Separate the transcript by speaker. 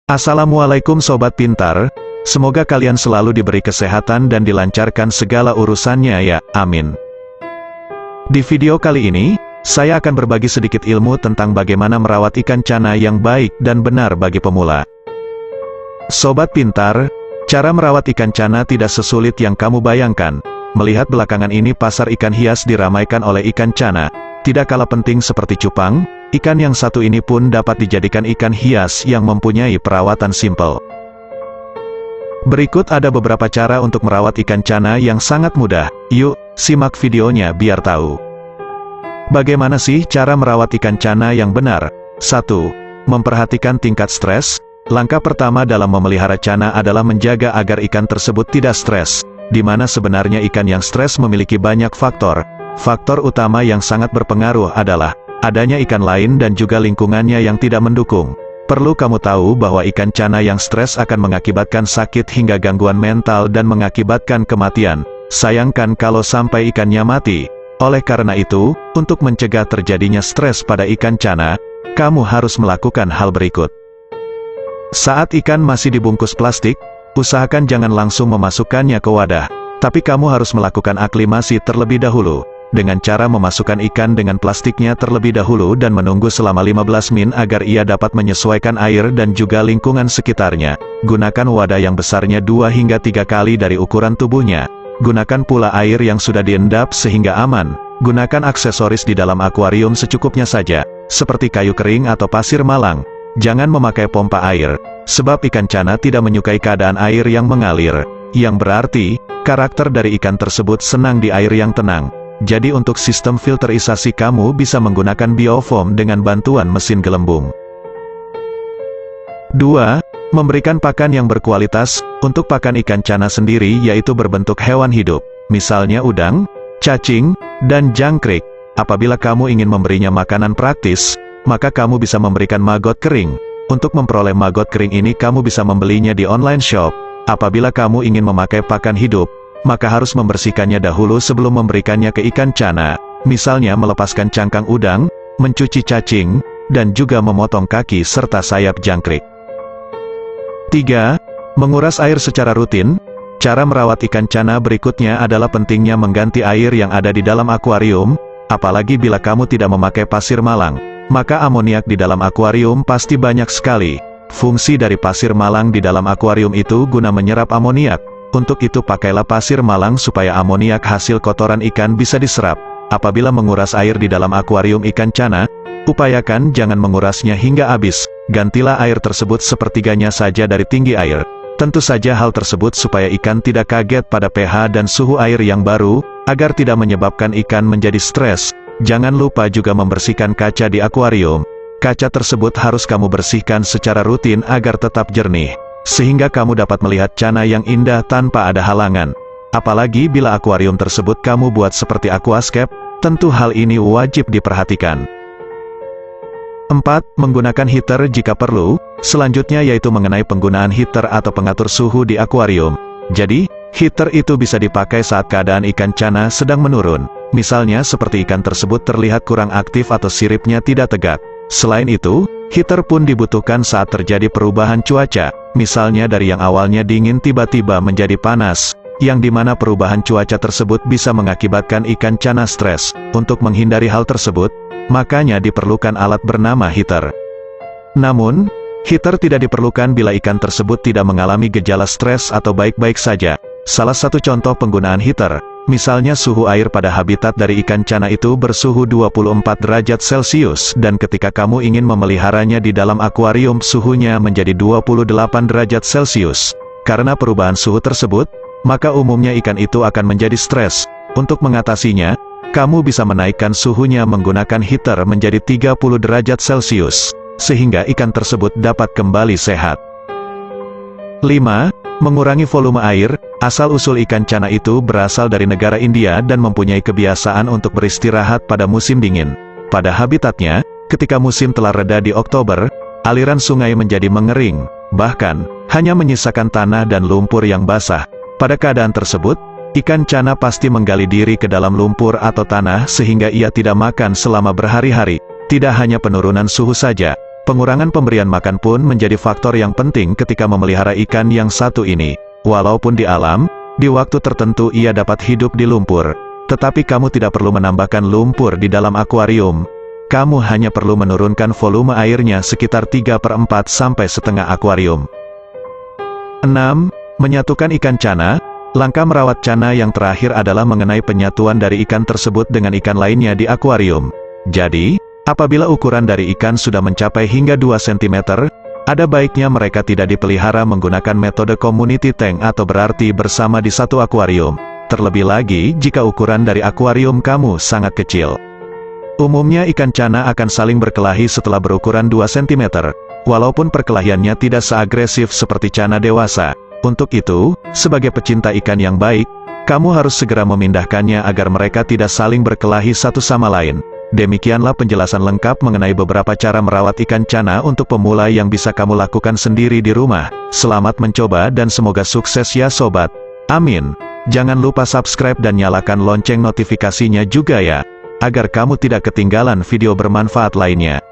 Speaker 1: Assalamualaikum Sobat Pintar, semoga kalian selalu diberi kesehatan dan dilancarkan segala urusannya ya, amin. Di video kali ini, saya akan berbagi sedikit ilmu tentang bagaimana merawat ikan cana yang baik dan benar bagi pemula. Sobat Pintar, cara merawat ikan cana tidak sesulit yang kamu bayangkan. Melihat belakangan ini pasar ikan hias diramaikan oleh ikan cana, tidak kalah penting seperti cupang, ikan yang satu ini pun dapat dijadikan ikan hias yang mempunyai perawatan simpel. Berikut ada beberapa cara untuk merawat ikan cana yang sangat mudah. Yuk, simak videonya biar tahu. Bagaimana sih cara merawat ikan cana yang benar? 1. Memperhatikan tingkat stres. Langkah pertama dalam memelihara cana adalah menjaga agar ikan tersebut tidak stres, di mana sebenarnya ikan yang stres memiliki banyak faktor. Faktor utama yang sangat berpengaruh adalah adanya ikan lain dan juga lingkungannya yang tidak mendukung. Perlu kamu tahu bahwa ikan cana yang stres akan mengakibatkan sakit hingga gangguan mental dan mengakibatkan kematian. Sayangkan kalau sampai ikannya mati. Oleh karena itu, untuk mencegah terjadinya stres pada ikan cana, kamu harus melakukan hal berikut. Saat ikan masih dibungkus plastik, usahakan jangan langsung memasukkannya ke wadah, tapi kamu harus melakukan aklimasi terlebih dahulu, dengan cara memasukkan ikan dengan plastiknya terlebih dahulu dan menunggu selama 15 menit agar ia dapat menyesuaikan air dan juga lingkungan sekitarnya. Gunakan wadah yang besarnya 2 hingga 3 kali dari ukuran tubuhnya. Gunakan pula air yang sudah diendap sehingga aman. Gunakan aksesoris di dalam akuarium secukupnya saja, seperti kayu kering atau pasir malang. Jangan memakai pompa air, sebab ikan cana tidak menyukai keadaan air yang mengalir, yang berarti, karakter dari ikan tersebut senang di air yang tenang. Jadi untuk sistem filterisasi kamu bisa menggunakan biofoam dengan bantuan mesin gelembung. 2. Memberikan pakan yang berkualitas. Untuk pakan ikan cana sendiri yaitu berbentuk hewan hidup, misalnya udang, cacing, dan jangkrik. Apabila kamu ingin memberinya makanan praktis, maka kamu bisa memberikan maggot kering. Untuk memperoleh maggot kering ini kamu bisa membelinya di online shop. Apabila kamu ingin memakai pakan hidup, maka harus membersihkannya dahulu sebelum memberikannya ke ikan cana, misalnya melepaskan cangkang udang, mencuci cacing, dan juga memotong kaki serta sayap jangkrik. 3. Menguras air secara rutin. Cara merawat ikan cana berikutnya adalah pentingnya mengganti air yang ada di dalam akuarium, apalagi bila kamu tidak memakai pasir malang, maka amoniak di dalam akuarium pasti banyak sekali. Fungsi dari pasir malang di dalam akuarium itu guna menyerap amoniak. Untuk itu pakailah pasir malang supaya amoniak hasil kotoran ikan bisa diserap. Apabila menguras air di dalam akuarium ikan cana, upayakan jangan mengurasnya hingga habis. Gantilah air tersebut sepertiganya saja dari tinggi air. Tentu saja hal tersebut supaya ikan tidak kaget pada pH dan suhu air yang baru, agar tidak menyebabkan ikan menjadi stres. Jangan lupa juga membersihkan kaca di akuarium. Kaca tersebut harus kamu bersihkan secara rutin agar tetap jernih, sehingga kamu dapat melihat cana yang indah tanpa ada halangan. Apalagi bila akuarium tersebut kamu buat seperti aquascape, tentu hal ini wajib diperhatikan. 4. Menggunakan heater jika perlu. Selanjutnya yaitu mengenai penggunaan heater atau pengatur suhu di akuarium. Jadi, heater itu bisa dipakai saat keadaan ikan cana sedang menurun. Misalnya seperti ikan tersebut terlihat kurang aktif atau siripnya tidak tegak. Selain itu, heater pun dibutuhkan saat terjadi perubahan cuaca. Misalnya dari yang awalnya dingin tiba-tiba menjadi panas, yang dimana perubahan cuaca tersebut bisa mengakibatkan ikan cana stres. Untuk menghindari hal tersebut, makanya diperlukan alat bernama heater. Namun, heater tidak diperlukan bila ikan tersebut tidak mengalami gejala stres atau baik-baik saja. Salah satu contoh penggunaan heater, misalnya suhu air pada habitat dari ikan cana itu bersuhu 24 derajat Celcius dan ketika kamu ingin memeliharanya di dalam akuarium suhunya menjadi 28 derajat Celcius. Karena perubahan suhu tersebut, maka umumnya ikan itu akan menjadi stres. Untuk mengatasinya, kamu bisa menaikkan suhunya menggunakan heater menjadi 30 derajat Celcius, sehingga ikan tersebut dapat kembali sehat. 5. Mengurangi volume air. Asal-usul ikan cana itu berasal dari negara India dan mempunyai kebiasaan untuk beristirahat pada musim dingin. Pada habitatnya, ketika musim telah reda di Oktober, aliran sungai menjadi mengering, bahkan, hanya menyisakan tanah dan lumpur yang basah. Pada keadaan tersebut, ikan cana pasti menggali diri ke dalam lumpur atau tanah sehingga ia tidak makan selama berhari-hari. Tidak hanya penurunan suhu saja, Pengurangan pemberian makan pun menjadi faktor yang penting ketika memelihara ikan yang satu ini. Walaupun di alam, di waktu tertentu ia dapat hidup di lumpur. Tetapi kamu tidak perlu menambahkan lumpur di dalam akuarium. Kamu hanya perlu menurunkan volume airnya sekitar 3/4 sampai setengah akuarium. 6. Menyatukan ikan cana. Langkah merawat cana yang terakhir adalah mengenai penyatuan dari ikan tersebut dengan ikan lainnya di akuarium. Jadi, apabila ukuran dari ikan sudah mencapai hingga 2 cm, ada baiknya mereka tidak dipelihara menggunakan metode community tank atau berarti bersama di satu akuarium. Terlebih lagi jika ukuran dari akuarium kamu sangat kecil. Umumnya ikan cana akan saling berkelahi setelah berukuran 2 cm, walaupun perkelahiannya tidak seagresif seperti cana dewasa. Untuk itu, sebagai pecinta ikan yang baik, kamu harus segera memindahkannya agar mereka tidak saling berkelahi satu sama lain. Demikianlah penjelasan lengkap mengenai beberapa cara merawat ikan cana untuk pemula yang bisa kamu lakukan sendiri di rumah. Selamat mencoba dan semoga sukses ya sobat. Amin. Jangan lupa subscribe dan nyalakan lonceng notifikasinya juga ya, agar kamu tidak ketinggalan video bermanfaat lainnya.